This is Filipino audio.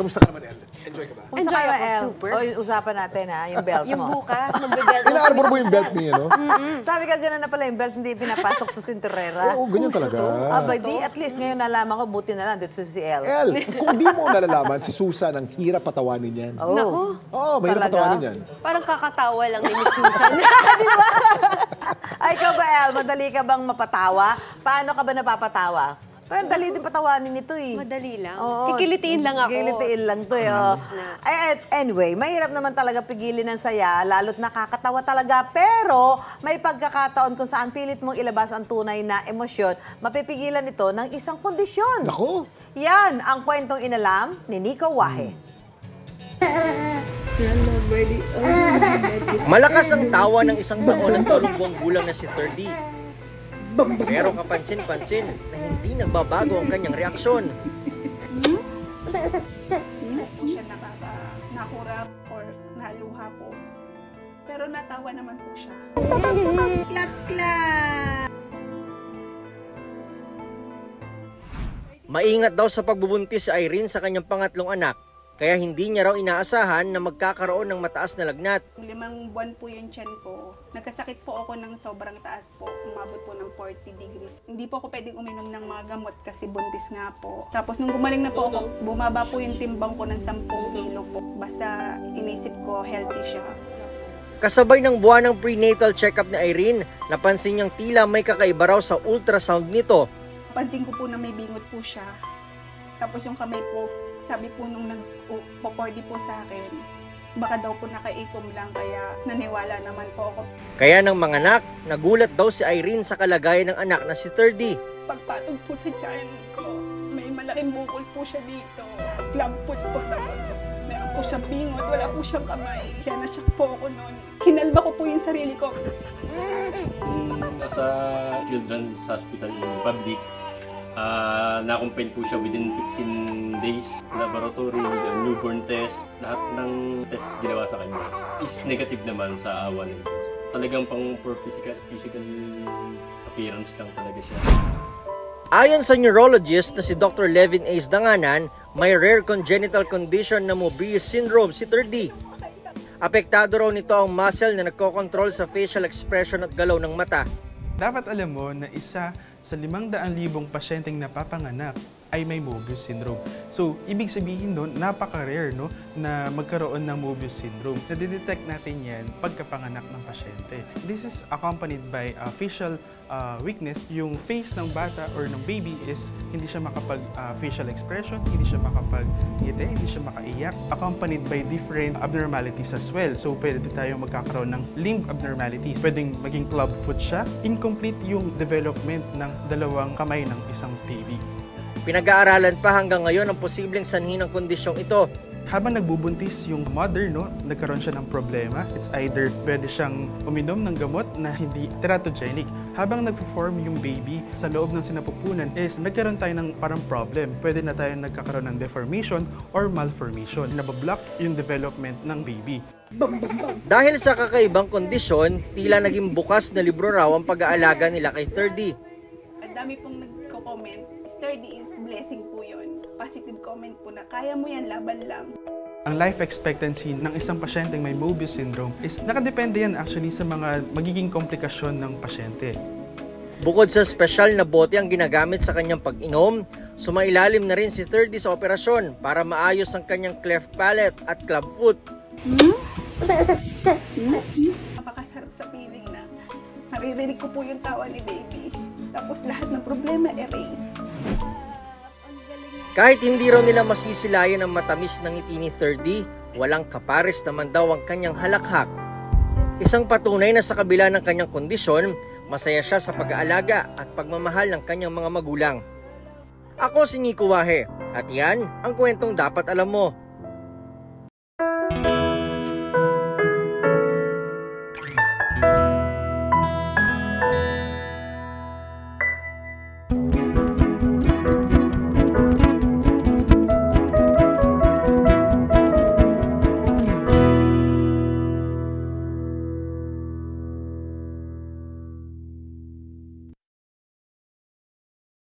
Kamusta ka naman, El? Enjoy ka ba? Enjoy ako, El? super. O, usapan natin ha, yung belt mo. Yung bukas, magbe-belt ako. Inaarbor mo yung belt niya, no? Sabi ka, gano'n na pala yung belt, hindi pinapasok sa sinturera. Oo, ganyan talaga. Abay, di, at least ngayon nalaman ko, buti na lang dito si El. El, kung di mo nalalaman, si Susan, ang hirap patawanin yan. Oh. Naku. Oo, mahirap Talaga? patawanin yan. Parang kakatawa lang ni Miss Susan. Di ba? Ay, ikaw ba, El? Madali ka bang mapatawa? Paano ka ba napapatawa? Pero dali din patawanin nito eh. Madali lang. Oo. Kikilitiin lang ako. Kikilitiin lang to eh. Oh. Tapos na. Anyway, mahirap naman talaga pigilin ng saya, lalo't nakakatawa talaga. Pero may pagkakataon kung saan pilit mong ilabas ang tunay na emosyon, mapipigilan ito ng isang kondisyon. Nako. Yan ang kwentong inalam ni Nico Wahe. Malakas ang tawa ng isang taon ng 12 gulang na si 30. Pero kapansin-pansin na hindi nagbabago ang kanyang reaksyon. Hindi po siya nakurap or naluha po. Pero natawa naman po siya. Maingat daw sa pagbubuntis si Irene sa kanyang pangatlong anak, kaya hindi niya raw inaasahan na magkakaroon ng mataas na lagnat. 5 buwan po yung tiyan ko. Nagkasakit po ako ng sobrang taas po. Umabot po ng 40 degrees. Hindi po ako pwedeng uminom ng mga gamot kasi buntis nga po. Tapos nung gumaling na po ako, bumaba po yung timbang ko ng 10 kilo po. Basta inisip ko healthy siya. Kasabay ng buwan ng prenatal check-up ni Irene, napansin niyang tila may kakaiba raw sa ultrasound nito. Pansin ko po na may bingot po siya. Tapos yung kamay po, sabi po nung nag-popordi po sa akin, baka daw po nakaikom lang, kaya naniwala naman po ako. Kaya ng mga anak, nagulat daw si Irene sa kalagayan ng anak na si 30. Pagpatog po sa tiyan ko, may malaking bukol po siya dito. Club foot po, tapos meron po siyang bingot, wala po siyang kamay. Kaya nasyak po ako noon. Kinalba ko po yung sarili ko. Nasa Children's Hospital in public, na-confine po siya within 15 days. Laboratory, newborn test, lahat ng test ginawa sa kanya is negative naman sa awa nito. Talagang pang physical appearance lang talaga siya. Ayon sa neurologist na si Dr. Levin Ace Danganan, may rare congenital condition na Moebius syndrome si 30. Apektado raw nito ang muscle na nagkokontrol sa facial expression at galaw ng mata. Dapat alam mo na isa sa 500,000 pasyenteng napapanganak ay may Moebius syndrome. So, ibig sabihin doon, napaka-rare no, na magkaroon ng Moebius syndrome. Nadidetect natin yan pagkapanganak ng pasyente. This is accompanied by facial weakness. Yung face ng bata or ng baby is hindi siya makapag-facial expression, hindi siya makapag-ngiti, hindi siya makaiyak, accompanied by different abnormalities as well. So, pwede tayong magkakaroon ng limb abnormalities. Pwedeng maging club foot siya. Incomplete yung development ng dalawang kamay ng isang baby. Pinag-aaralan pa hanggang ngayon ang posibleng sanhi ng kondisyong ito. Habang nagbubuntis yung mother, no, nagkaroon siya ng problema. It's either pwede siyang uminom ng gamot na hindi teratogenic. Habang nag-form yung baby sa loob ng sinapupunan is nagkaroon tayo ng parang problem. Pwede na tayo nagkakaroon ng deformation or malformation. Nabablock yung development ng baby. Dahil sa kakaibang kondisyon, tila naging bukas na libro raw ang pag-aalaga nila kay 30. Ang dami pong nagko-comment, sturdy is blessing po yun. Positive comment po na kaya mo yan, laban lang. Ang life expectancy ng isang pasyenteng may Moebius syndrome is nakadepende yan actually sa mga magiging komplikasyon ng pasyente. Bukod sa espesyal na bote ang ginagamit sa kanyang pag-inom, sumailalim na rin si 30 sa operasyon para maayos ang kanyang cleft palate at club foot. Napakasarap sa feeling na maririnig ko po yung tawa ni baby. Tapos lahat ng problema erase. Kahit hindi raw nila masisilayan ang matamis ng ngiti ni 30, walang kapares naman daw ang kanyang halakhak. Isang patunay na sa kabila ng kanyang kondisyon, masaya siya sa pag-aalaga at pagmamahal ng kanyang mga magulang. Ako si Nico Wahe at yan ang kwentong dapat alam mo.